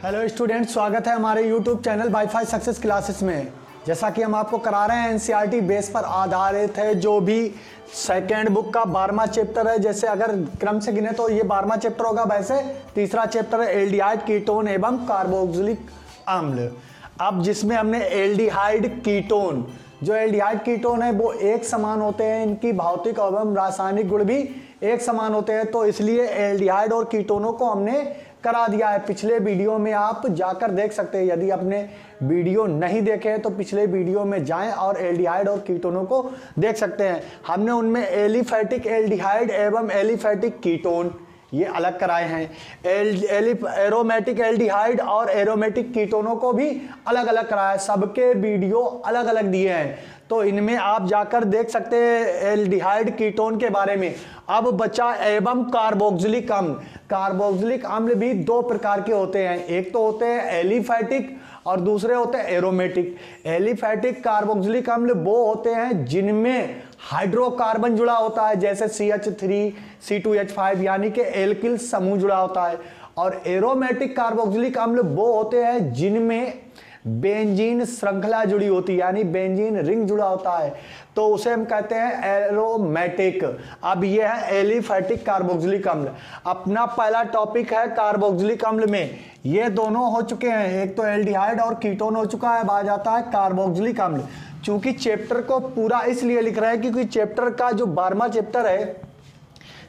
Hello student, स्वागत है हमारे YouTube channel wifi success classes में। जैसा कि हम आपको करा रहे हैं एनसीईआरटी बेस पर आधारित है। जो भी सेकेंड बुक का 12वां चैप्टर है, जैसे अगर क्रम से गिने तो ये 12वां चैप्टर होगा, वैसे तीसरा चैप्टर है एल्डिहाइड कीटोन एवं कार्बोक्सिलिक अम्ल। अब जिसमें हमने एल्डिहाइड कीटोन, जो एल्डिहाइड कीटोन है वो एक समान होते हैं, इनकी भौतिक एवं रासायनिक गुण भी एक समान होते हैं, तो इसलिए एल्डिहाइड और कीटोनों को हमने करा दिया है। पिछले वीडियो में आप जाकर देख सकते हैं, यदि आपने वीडियो नहीं देखे हैं तो पिछले वीडियो में जाएं और एल्डिहाइड और कीटोनों को देख सकते हैं। हमने उनमें एलिफैटिक एल्डिहाइड एवं एलिफैटिक कीटोन ये अलग कराए हैं। एरोमेटिक एल्डिहाइड और एरोमेटिक कीटोनों को भी अलग अलग कराया है। सबके वीडियो अलग अलग दिए हैं, तो इनमें आप जाकर देख सकते हैं एल्डिहाइड कीटोन के बारे में। अब बचा एवं कार्बोक्सिलिक अम्ल। कार्बोक्सिलिक अम्ल भी दो प्रकार के होते हैं, एक तो होते हैं एलिफैटिक और दूसरे होते हैं एरोमेटिक। एलिफैटिक कार्बोक्सिलिक अम्ल वो होते हैं जिनमें हाइड्रोकार्बन जुड़ा होता है, जैसे CH3 C2H5 यानी कि एल्किल समूह जुड़ा होता है। और एरोमेटिक कार्बोक्सिलिक अम्ल वो होते हैं जिनमें बेंजीन श्रृंखला जुड़ी होती है, यानी बेंजीन रिंग जुड़ा होता है, तो उसे हम कहते हैं एरोमेटिक। अब यह है एलिफैटिक कार्बोक्सिलिक अम्ल। अपना पहला टॉपिक है कार्बोक्सिलिक अम्ल में ये दोनों हो चुके हैं, एक तो एल्डिहाइड और कीटोन हो चुका है, अब आ जाता है कार्बोक्सिलिक अम्ल। चूंकि चैप्टर को पूरा इसलिए लिख रहे हैं क्योंकि चैप्टर का जो 12वां चैप्टर है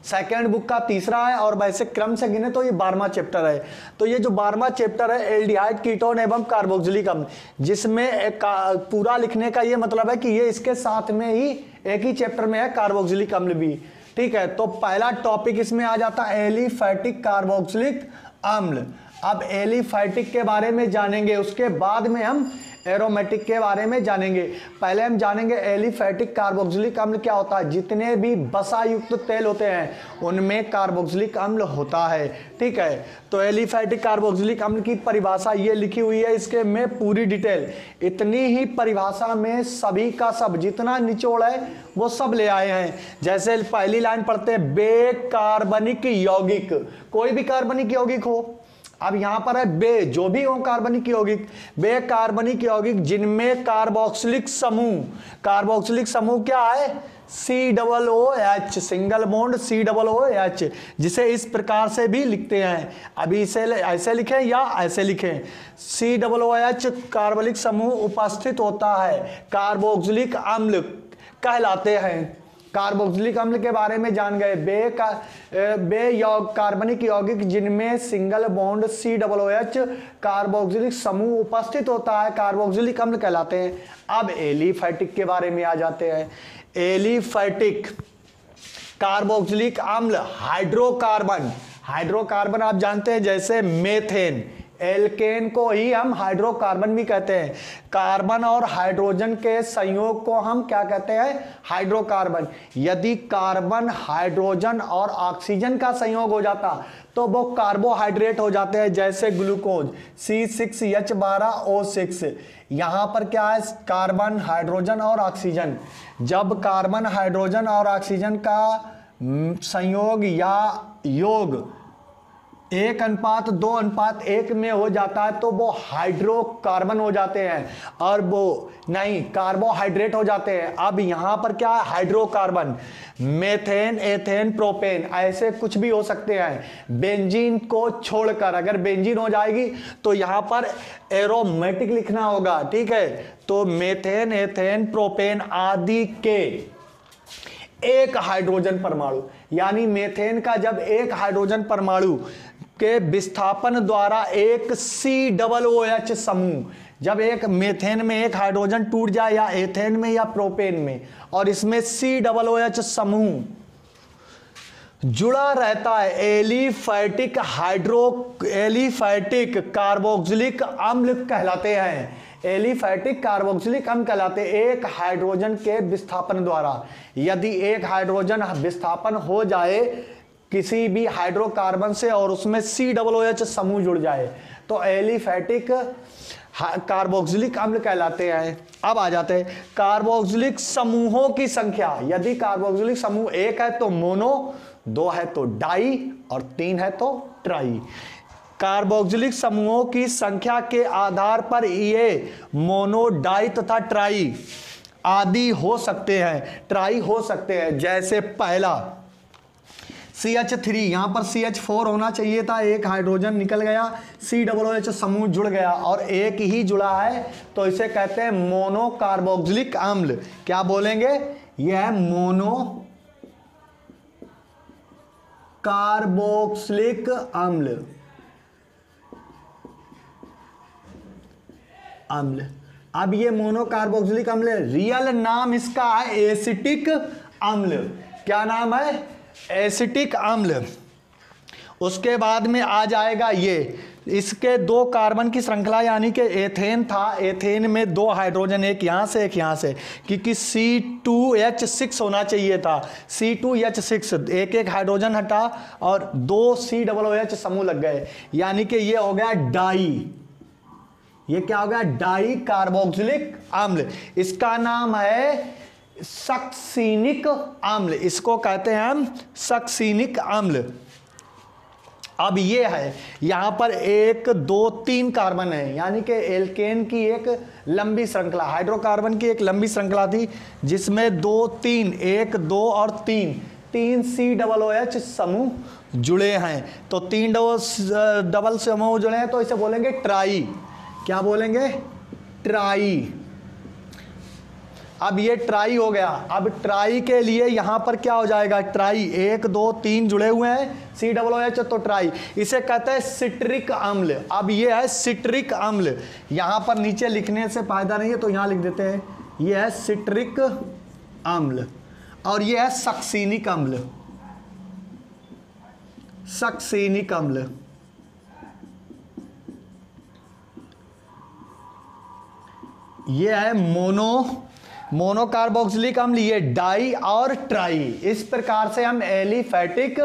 सेकेंड बुक का तीसरा है, और वैसे क्रम से गिने तो ये 12वां चैप्टर है। तो ये जो 12वां चैप्टर है एल्डिहाइड कीटोन एवं कार्बोक्सिलिक अम्ल, जिसमें पूरा लिखने का ये मतलब है कि ये इसके साथ में ही एक ही चैप्टर में है कार्बोक्सिलिक अम्ल भी। ठीक है, तो पहला टॉपिक इसमें आ जाता है एलिफैटिक कार्बोक्सिलिक अम्ल। अब एलिफैटिक के बारे में जानेंगे, उसके बाद में हम एरोमेटिक के बारे में जानेंगे। पहले हम जानेंगे एलिफैटिक कार्बोक्सिलिक अम्ल क्या होता है। जितने भी वसा युक्त तेल होते हैं उनमें कार्बोक्सिलिक अम्ल होता है। ठीक है, तो एलिफैटिक कार्बोक्सिलिक अम्ल की परिभाषा ये लिखी हुई है, इसके में पूरी डिटेल। इतनी ही परिभाषा में सभी का सब जितना निचोड़ है वो सब ले आए हैं। जैसे पहली लाइन पढ़ते हैं, बेकार्बनिक यौगिक, कोई भी कार्बनिक यौगिक हो। अब यहां पर है बे, जो भी हो कार्बनिक यौगिक, बेकार्बनिक यौगिक जिनमें कार्बोक्सिलिक समूह, कार्बोक्सिलिक समूह क्या है COOH, सिंगल बॉन्ड COOH, जिसे इस प्रकार से भी लिखते हैं। अभी इसे ऐसे लिखें या ऐसे लिखें, COOH कार्बनिक समूह उपस्थित होता है, कार्बोक्सिलिक अम्ल कहलाते हैं। कार्बोक्सिलिक अम्ल के बारे में जान गए। कार्बनिक यौगिक जिनमें सिंगल बॉन्ड COOH कार्बोक्सिलिक समूह उपस्थित होता है कार्बोक्सिलिक अम्ल कहलाते हैं। अब एलिफैटिक के बारे में आ जाते हैं। एलिफैटिक कार्बोक्सिलिक अम्ल हाइड्रोकार्बन, हाइड्रोकार्बन आप जानते हैं जैसे मेथेन, एल्केन को ही हम हाइड्रोकार्बन भी कहते हैं। कार्बन और हाइड्रोजन के संयोग को हम क्या कहते हैं, हाइड्रोकार्बन। यदि कार्बन हाइड्रोजन और ऑक्सीजन का संयोग हो जाता तो वो कार्बोहाइड्रेट हो जाते हैं, जैसे ग्लूकोज C6H12O6। यहां पर क्या है, कार्बन हाइड्रोजन और ऑक्सीजन। जब कार्बन हाइड्रोजन और ऑक्सीजन का संयोग या योग 1:2:1 में हो जाता है तो वो हाइड्रोकार्बन हो जाते हैं, और वो नहीं कार्बोहाइड्रेट हो जाते हैं। अब यहां पर क्या है, हाइड्रोकार्बन, मेथेन, एथेन, प्रोपेन, ऐसे कुछ भी हो सकते हैं बेंजीन को छोड़कर। अगर बेंजीन हो जाएगी तो यहां पर एरोमेटिक लिखना होगा। ठीक है, तो मेथेन, एथेन, प्रोपेन आदि के एक हाइड्रोजन परमाणु, यानी मेथेन का जब एक हाइड्रोजन परमाणु के विस्थापन द्वारा एक COOH समूह, जब एक मेथेन में एक हाइड्रोजन टूट जाए या एथेन में या प्रोपेन में, और इसमें COOH समूह जुड़ा रहता है, एलिफैटिक कार्बोक्सिलिक अम्ल कहलाते हैं। एलिफैटिक कार्बोक्सिलिक अम्ल कहलाते हैं एक हाइड्रोजन के विस्थापन द्वारा। यदि एक हाइड्रोजन विस्थापन हो जाए किसी भी हाइड्रोकार्बन से और उसमें COOH समूह जुड़ जाए तो एलिफैटिक कार्बोक्सिलिक अम्ल कहलाते हैं। अब आ जाते हैं कार्बोक्सिलिक समूहों की संख्या। यदि कार्बोक्सिलिक समूह 1 है तो मोनो, 2 है तो डाई और 3 है तो ट्राई। कार्बोक्सिलिक समूहों की संख्या के आधार पर ये मोनो, डाई तथा ट्राई आदि हो सकते हैं, ट्राई हो सकते हैं। जैसे पहला CH3, यहां पर CH4 होना चाहिए था, एक हाइड्रोजन निकल गया, COOH समूह जुड़ गया और एक ही जुड़ा है, तो इसे कहते हैं मोनो कार्बोक्सिलिक अम्ल। क्या बोलेंगे? यह है मोनो कार्बोक्सिलिक अम्ल। अब ये मोनो कार्बोक्सिलिक अम्ल, रियल नाम इसका है एसिटिक अम्ल। क्या नाम है? एसिटिक अम्ल। उसके बाद में आ जाएगा ये, इसके 2 कार्बन की श्रृंखला, यानी कि एथेन था, एथेन में 2 हाइड्रोजन, एक यहां से एक यहां से, क्योंकि C2H6 होना चाहिए था, C2H6, एक एक हाइड्रोजन हटा और 2 COOH समूह लग गए, यानी कि ये हो गया डाई। ये क्या हो गया? डाई कार्बोक्सिलिक अम्ल। इसका नाम है सक्सीनिक अम्ल, इसको कहते हैं हम सक्सीनिक अम्ल। अब ये है, यहां पर 1 2 3 कार्बन है, यानी कि एल्केन की एक लंबी श्रृंखला, हाइड्रोकार्बन की एक लंबी श्रृंखला थी जिसमें 2 3, 1 2 और 3 COOH समूह जुड़े हैं। तो 3 डबल समूह जुड़े हैं, तो इसे बोलेंगे ट्राई। क्या बोलेंगे? ट्राई। अब ये ट्राई हो गया। अब ट्राई के लिए यहां पर क्या हो जाएगा? ट्राई 1 2 3 जुड़े हुए हैं, COOH, तो ट्राई, इसे कहते हैं सिट्रिक अम्ल। अब ये है सिट्रिक अम्ल, यहां पर नीचे लिखने से फायदा नहीं है तो यहां लिख देते हैं, ये है सिट्रिक अम्ल। और ये है सक्सीनिक अम्ल, सक्सीनिक अम्ल। ये है मोनो कार्बोक्सिलिक अम्ल, ये डाई और ट्राई। इस प्रकार से हम एलिफैटिक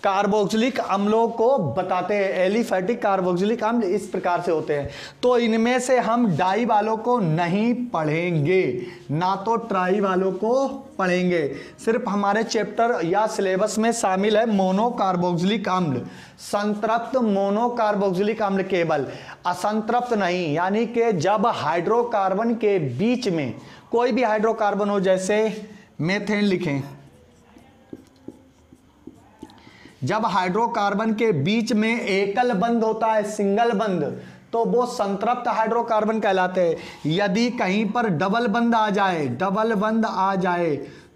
कार्बोक्सिलिक अम्लों को बताते हैं। एलिफैटिक कार्बोक्सिलिक अम्ल इस प्रकार से होते हैं। तो इनमें से हम डाई वालों को नहीं पढ़ेंगे, ना तो ट्राई वालों को पढ़ेंगे। सिर्फ हमारे चैप्टर या सिलेबस में शामिल है मोनो कार्बोक्सिलिक अम्ल, संतृप्त मोनो कार्बोक्सिलिक अम्ल केवल, असंतृप्त नहीं। यानी कि जब हाइड्रोकार्बन के बीच में कोई भी हाइड्रोकार्बन हो, जैसे मेथेन लिखें, जब हाइड्रोकार्बन के बीच में एकल बंध होता है, सिंगल बंध, तो वो संतृप्त हाइड्रोकार्बन कहलाते हैं। यदि कहीं पर डबल बंध आ जाए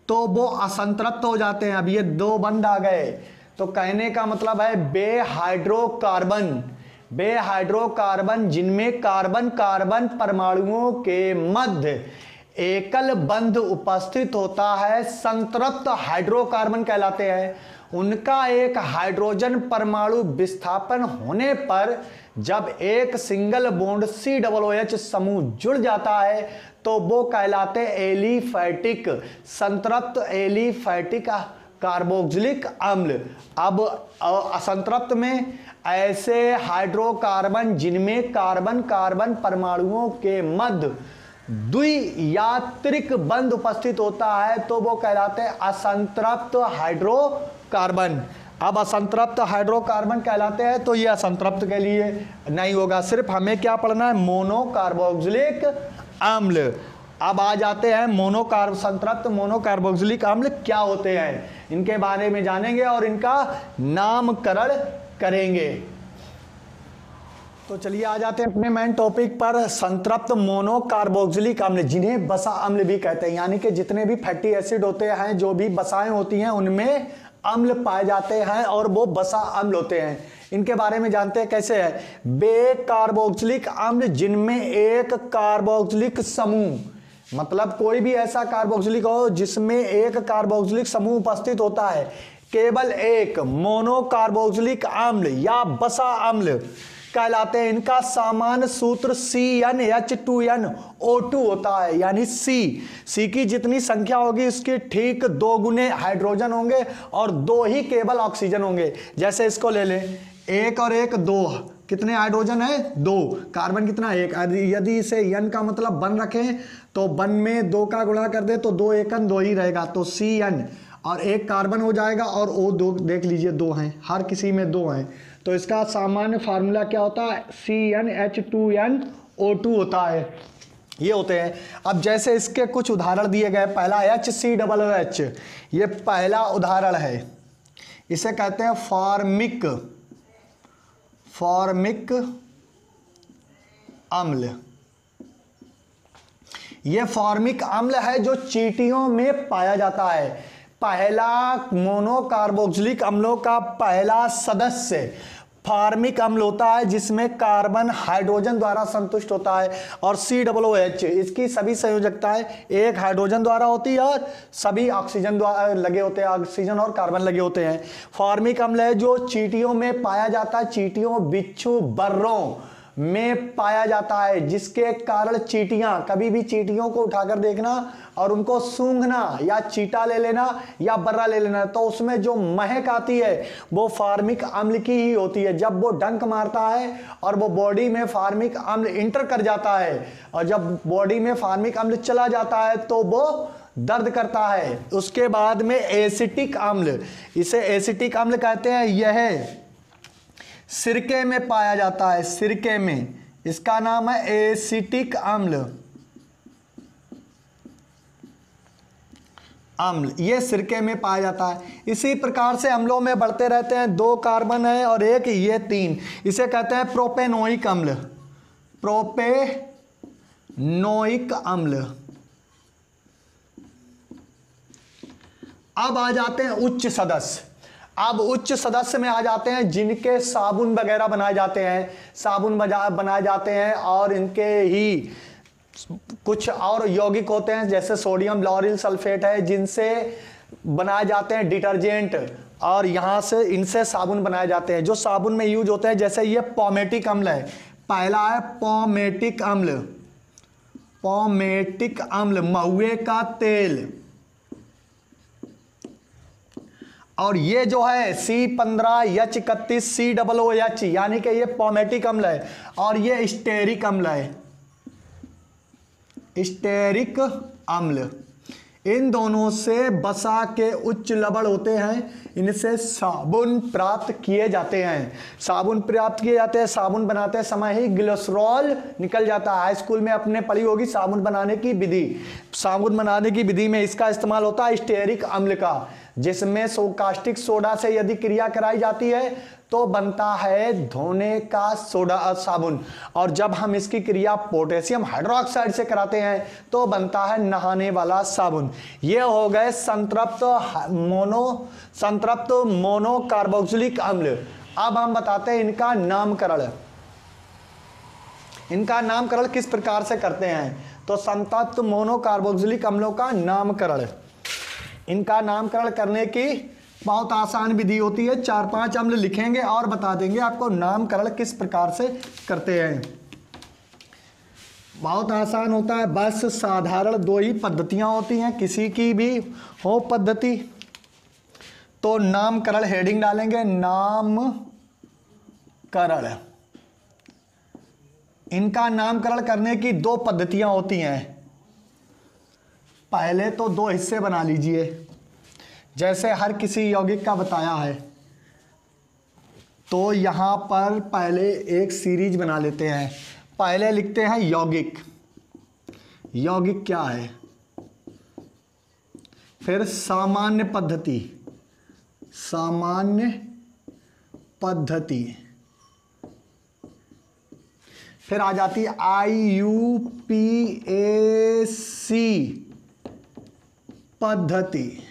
तो वो असंतृप्त हो जाते हैं। अब ये 2 बंध आ गए, तो कहने का मतलब है बेहाइड्रोकार्बन जिनमें कार्बन कार्बन परमाणुओं के मध्य एकल बंध उपस्थित होता है, संतृप्त हाइड्रोकार्बन कहलाते हैं। उनका एक हाइड्रोजन परमाणु विस्थापन होने पर जब एक सिंगल बॉन्ड COOH समूह जुड़ जाता है तो वो कहलाते एलिफैटिक, संतृप्त एलिफैटिक कार्बोक्सिलिक अम्ल। अब असंतृप्त में ऐसे हाइड्रोकार्बन जिनमें कार्बन कार्बन परमाणुओं के मध्य द्वियात्रिक बंध उपस्थित होता है तो वो कहलाते हैं असंतृप्त हाइड्रोकार्बन। अब असंतृप्त हाइड्रोकार्बन कहलाते हैं, तो ये असंतृप्त के लिए नहीं होगा। सिर्फ हमें क्या पढ़ना है? मोनो कार्बोक्सिलिक अम्ल। अब आ जाते हैं संतृप्त मोनो कार्बोक्सिलिक अम्ल क्या होते हैं, इनके बारे में जानेंगे और इनका नामकरण करेंगे। तो चलिए आ जाते हैं अपने मेन टॉपिक पर, संतृप्त मोनो कार्बोक्सिलिक अम्ल, जिन्हें बसा अम्ल भी कहते हैं। यानी कि जितने भी फैटी एसिड होते हैं, जो भी बसाएं होती हैं, उनमें अम्ल पाए जाते हैं और वो बसा अम्ल होते हैं। इनके बारे में जानते हैं कैसे है। बेकार्बोक्सिलिक अम्ल जिनमें एक कार्बोक्सिलिक समूह, मतलब कोई भी ऐसा कार्बोक्सिलिक हो जिसमें एक कार्बोक्सिलिक समूह उपस्थित होता है, केवल एक मोनो कार्बोक्सिलिक अम्ल या बसा अम्ल कहलाते हैं। इनका सामान्य सूत्र CnH2nO2 होता है। यानी सी की जितनी संख्या होगी उसके ठीक 2 गुने हाइड्रोजन होंगे और 2 ही केवल ऑक्सीजन होंगे। जैसे इसको ले लें, 1 और 1 2, कितने हाइड्रोजन है? 2। कार्बन कितना? 1। यदि इसे n का मतलब 1 रखें तो 1 में 2 का गुणा कर दे तो 2 एकन 2 ही रहेगा, तो Cn और 1 कार्बन हो जाएगा और O 2 देख लीजिए 2 हैं, हर किसी में 2 हैं, तो इसका सामान्य फार्मूला क्या होता है, CnH2nO2 होता है। ये होते हैं। अब जैसे इसके कुछ उदाहरण दिए गए, पहला HCOOH, ये पहला उदाहरण है। इसे कहते हैं फॉर्मिक अम्ल। ये फॉर्मिक अम्ल है जो चींटियों में पाया जाता है। पहला मोनोकार्बोक्सिलिक अम्लों का पहला सदस्य फॉर्मिक अम्ल होता है, जिसमें कार्बन हाइड्रोजन द्वारा संतुष्ट होता है, और COOH इसकी सभी संयोजकताएं एक हाइड्रोजन द्वारा होती है और सभी ऑक्सीजन द्वारा लगे होते हैं, ऑक्सीजन और कार्बन लगे होते हैं। फॉर्मिक अम्ल है जो चींटियों में पाया जाता है, चींटियों, बिच्छू, बर्रों में पाया जाता है, जिसके कारण चींटियां, कभी भी चींटियों को उठाकर देखना और उनको सूंघना या चींटा ले लेना या बर्रा ले लेना, तो उसमें जो महक आती है वो फॉर्मिक अम्ल की ही होती है। जब वो डंक मारता है और वो बॉडी में फॉर्मिक अम्ल इंटर कर जाता है, और जब बॉडी में फॉर्मिक अम्ल चला जाता है तो वो दर्द करता है। उसके बाद में एसिटिक अम्ल, इसे एसिटिक अम्ल कहते हैं। यह सिरके में पाया जाता है, सिरके में, इसका नाम है एसिटिक अम्ल। ये सिरके में पाया जाता है। इसी प्रकार से अम्लों में बढ़ते रहते हैं, 2 कार्बन है और एक ये 3, इसे कहते हैं प्रोपेनोइक अम्ल। प्रोपेनोइक अम्ल। अब आ जाते हैं उच्च सदस्य। अब उच्च सदस्य में आ जाते हैं जिनके साबुन वगैरह बनाए जाते हैं, बनाए जाते हैं, और इनके ही कुछ और यौगिक होते हैं, जैसे सोडियम लॉरिल सल्फेट है, जिनसे बनाए जाते हैं डिटर्जेंट, और यहाँ से इनसे साबुन बनाए जाते हैं। जो साबुन में यूज होते हैं, जैसे ये पॉमेटिक अम्ल है, पहला है पॉमेटिक अम्ल। पॉमेटिक अम्ल, महुए का तेल। और ये जो है C15H31COOH, यानी कि ये पॉमेटिक अम्ल है, और ये स्टेरिक अम्ल है, स्टेरिक अम्ल। इन दोनों से वसा के उच्च लवण होते हैं, इनसे साबुन प्राप्त किए जाते हैं। साबुन बनाते समय ही ग्लिसरॉल निकल जाता है। हाई स्कूल में अपने पढ़ी होगी साबुन बनाने की विधि। साबुन बनाने की विधि में इसका इस्तेमाल होता है स्टेरिक अम्ल का, जिसमें कास्टिक सोडा से यदि क्रिया कराई जाती है तो बनता है धोने का सोडा साबुन, और जब हम इसकी क्रिया पोटेशियम हाइड्रोक्साइड से कराते हैं तो बनता है नहाने वाला साबुन। ये हो गए संतृप्त मोनोकार्बोक्सिलिक अम्ल। अब हम बताते हैं इनका नामकरण। इनका नामकरण किस प्रकार से करते हैं, तो संतृप्त मोनोकार्बोक्सिलिक अम्लों का नामकरण। इनका नामकरण करने की बहुत आसान विधि होती है। 4-5 अम्ल लिखेंगे और बता देंगे आपको नामकरण किस प्रकार से करते हैं। बहुत आसान होता है, बस साधारण 2 ही पद्धतियां होती हैं, किसी की भी हो पद्धति। तो नामकरण हेडिंग डालेंगे, नामकरण। इनका नामकरण करने की 2 पद्धतियां होती हैं। पहले तो 2 हिस्से बना लीजिए, जैसे हर किसी यौगिक का बताया है। तो यहाँ पर पहले एक सीरीज बना लेते हैं। पहले लिखते हैं यौगिक। यौगिक क्या है, फिर सामान्य पद्धति। सामान्य पद्धति, फिर आ जाती है IUPAC पद्धति।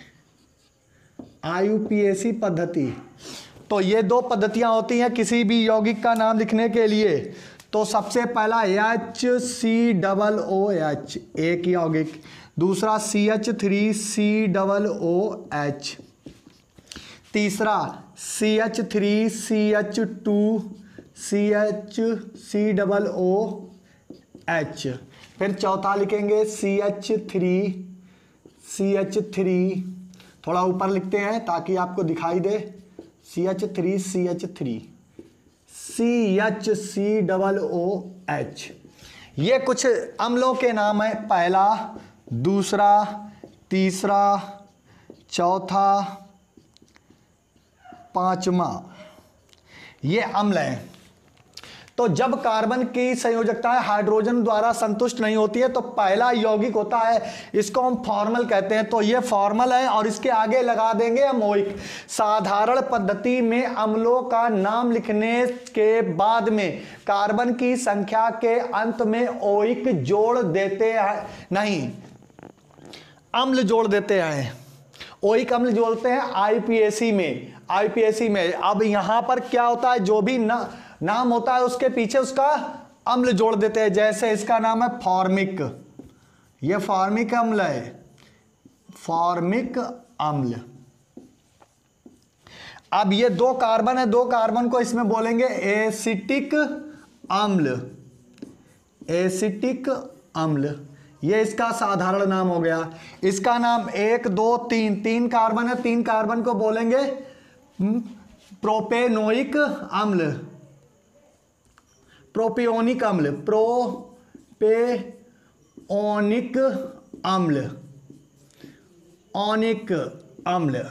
IUPAC पद्धति। तो ये 2 पद्धतियां होती हैं किसी भी यौगिक का नाम लिखने के लिए। तो सबसे पहला HCOOH, एक यौगिक। दूसरा CH3COOH। तीसरा CH3CH2CHCOOH। फिर चौथा लिखेंगे CH3, थोड़ा ऊपर लिखते हैं ताकि आपको दिखाई दे, CH3 CHCOOH। ये कुछ अम्लों के नाम है, पहला, दूसरा, तीसरा, चौथा, 5वां। ये अम्ल है। तो जब कार्बन की संयोजकताएं हाइड्रोजन द्वारा संतुष्ट नहीं होती है तो पहला यौगिक होता है, इसको हम फॉर्मल कहते हैं। तो ये फॉर्मल है और इसके आगे लगा देंगे हम ओइक। साधारण पद्धति में अम्लों का नाम लिखने के बाद में कार्बन की संख्या के अंत में ओइक जोड़ देते हैं, नहीं अम्ल जोड़ देते हैं। ओइक अम्ल जोड़ते हैं आईपीएसी में, आईपीएसी में। अब यहां पर क्या होता है, जो भी नाम होता है उसके पीछे उसका अम्ल जोड़ देते हैं। जैसे इसका नाम है फॉर्मिक, ये फॉर्मिक अम्ल है, फॉर्मिक अम्ल। अब ये 2 कार्बन है, 2 कार्बन को इसमें बोलेंगे एसिटिक अम्ल, एसिटिक अम्ल। ये इसका साधारण नाम हो गया। इसका नाम 1 2 3 कार्बन है, 3 कार्बन को बोलेंगे प्रोपेनोइक अम्ल, प्रोपियोनिक अम्ल, प्रोपेओनिक अम्ल, ओनिक अम्ल।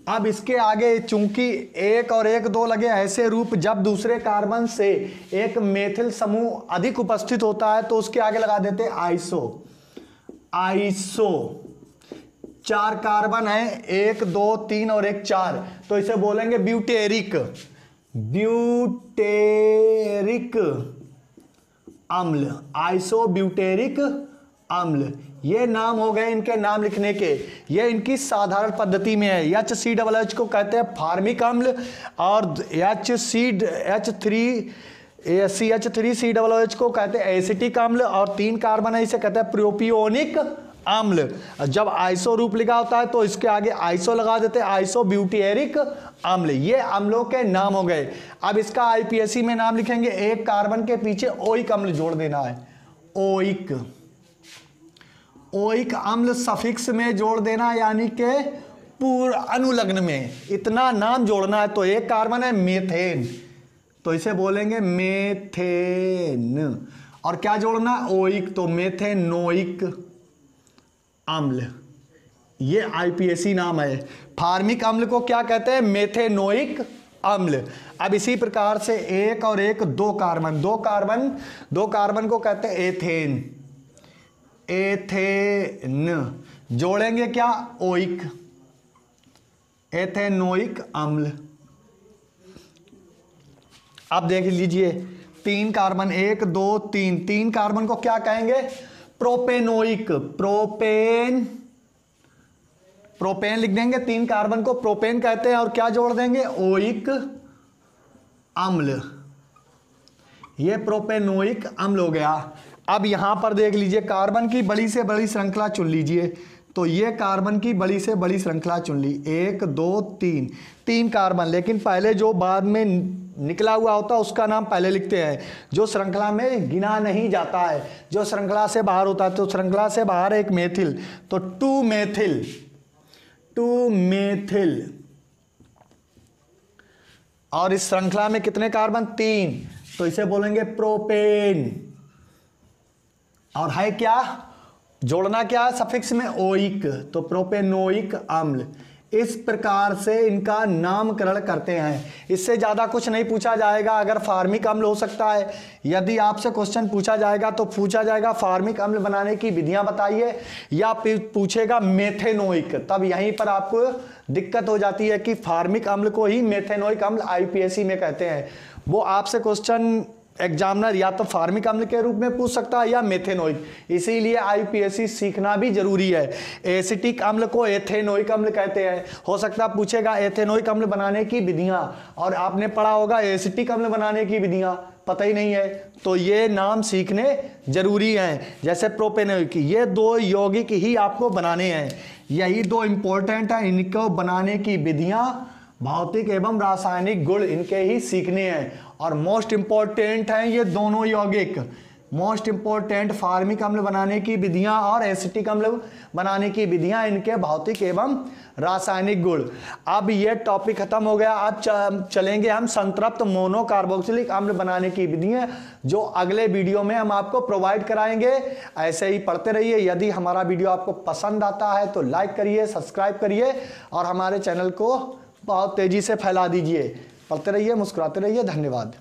अब इसके आगे चूंकि 1 और 1 2 लगे ऐसे रूप, जब दूसरे कार्बन से एक मेथिल समूह अधिक उपस्थित होता है तो उसके आगे लगा देते हैं आइसो, आइसो। 4 कार्बन है, 1 2 3 और 1 4, तो इसे बोलेंगे ब्यूटेरिक, ब्यूटेरिक अम्ल, आइसो ब्यूटेरिक अम्ल। ये नाम हो गए इनके नाम लिखने के। ये इनकी साधारण पद्धति में है। HCOOH को कहते हैं फार्मिक अम्ल और CH3COOH को कहते हैं एसिटिक अम्ल, और 3 कार्बन है इसे कहते हैं प्रोपियोनिक अम्ल। जब आइसो रूप लिखा होता है तो इसके आगे आइसो लगा देते हैं, आइसो ब्यूटेरिक अम्ल। ये अम्लों के नाम हो गए। अब इसका आईपीएसी में नाम लिखेंगे, 1 कार्बन के पीछे ओइक अम्ल जोड़ देना है, ओइक, ओइक अम्ल सफिक्स में जोड़ देना, यानी कि पूर्व अनुलग्न में इतना नाम जोड़ना है। तो 1 कार्बन है मेथेन, तो इसे बोलेंगे मेथेन, और क्या जोड़ना ओइक, तो मेथेनोइक अम्ल। ये आईपीएसी नाम है। फार्मिक अम्ल को क्या कहते हैं, मेथेनोइक अम्ल। अब इसी प्रकार से 1 और 1 2 कार्बन, 2 कार्बन को कहते हैं एथेन, एथेन। जोड़ेंगे क्या, ओइक, एथेनोइक अम्ल। अब देख लीजिए 3 कार्बन, 1 2 3 कार्बन को क्या कहेंगे, प्रोपेनोइक, प्रोपेन लिख देंगे। 3 कार्बन को प्रोपेन कहते हैं, और क्या जोड़ देंगे, ओइक अम्ल। ये प्रोपेनोइक अम्ल हो गया। अब यहां पर देख लीजिए कार्बन की बड़ी से बड़ी श्रृंखला चुन लीजिए। तो ये कार्बन की बड़ी से बड़ी श्रृंखला चुन ली, 1 2 3 कार्बन, लेकिन पहले जो बाद में निकला हुआ होता है उसका नाम पहले लिखते हैं, जो श्रृंखला में गिना नहीं जाता है, जो श्रृंखला से बाहर होता है। तो श्रृंखला से बाहर एक मेथिल, तो 2 मेथिल। और इस श्रृंखला में कितने कार्बन, 3, तो इसे बोलेंगे प्रोपेन। और है क्या, जोड़ना क्या है सफिक्स में, ओइक, तो प्रोपेनोइक अम्ल। इस प्रकार से इनका नामकरण करते हैं। इससे ज़्यादा कुछ नहीं पूछा जाएगा। अगर फार्मिक अम्ल हो सकता है, यदि आपसे क्वेश्चन पूछा जाएगा तो पूछा जाएगा फार्मिक अम्ल बनाने की विधियां बताइए, या पूछेगा मेथेनोइक, तब यहीं पर आपको दिक्कत हो जाती है कि फार्मिक अम्ल को ही मेथेनोइक अम्ल आईपीएसी में कहते हैं। वो आपसे क्वेश्चन एग्जामिनर या तो फार्मिक अम्ल के रूप में पूछ सकता है या मेथेनोइक, इसीलिए आईपीएसी सीखना भी जरूरी है। एसिटिक अम्ल को एथेनोइक अम्ल कहते हैं। हो सकता है पूछेगा एथेनोइक अम्ल बनाने की विधियां, और आपने पढ़ा होगा एसिटिक अम्ल बनाने की विधियां, पता ही नहीं है, तो ये नाम सीखने जरूरी हैं। जैसे प्रोपेनोइक, ये 2 यौगिक ही आपको बनाने हैं, यही 2 इंपॉर्टेंट है। इनको बनाने की विधियां, भौतिक एवं रासायनिक गुण इनके ही सीखने हैं, और मोस्ट इंपॉर्टेंट हैं ये दोनों यौगिक। मोस्ट इंपॉर्टेंट फार्मिक अम्ल बनाने की विधियां और एसिटिक अम्ल बनाने की विधियां, इनके भौतिक एवं रासायनिक गुण। अब ये टॉपिक खत्म हो गया। अब चलेंगे हम संतृप्त मोनोकार्बोक्सिलिक अम्ल बनाने की विधियां, जो अगले वीडियो में हम आपको प्रोवाइड कराएंगे। ऐसे ही पढ़ते रहिए। यदि हमारा वीडियो आपको पसंद आता है तो लाइक करिए, सब्सक्राइब करिए, और हमारे चैनल को बहुत तेजी से फैला दीजिए। पढ़ते रहिए, मुस्कुराते रहिए। धन्यवाद।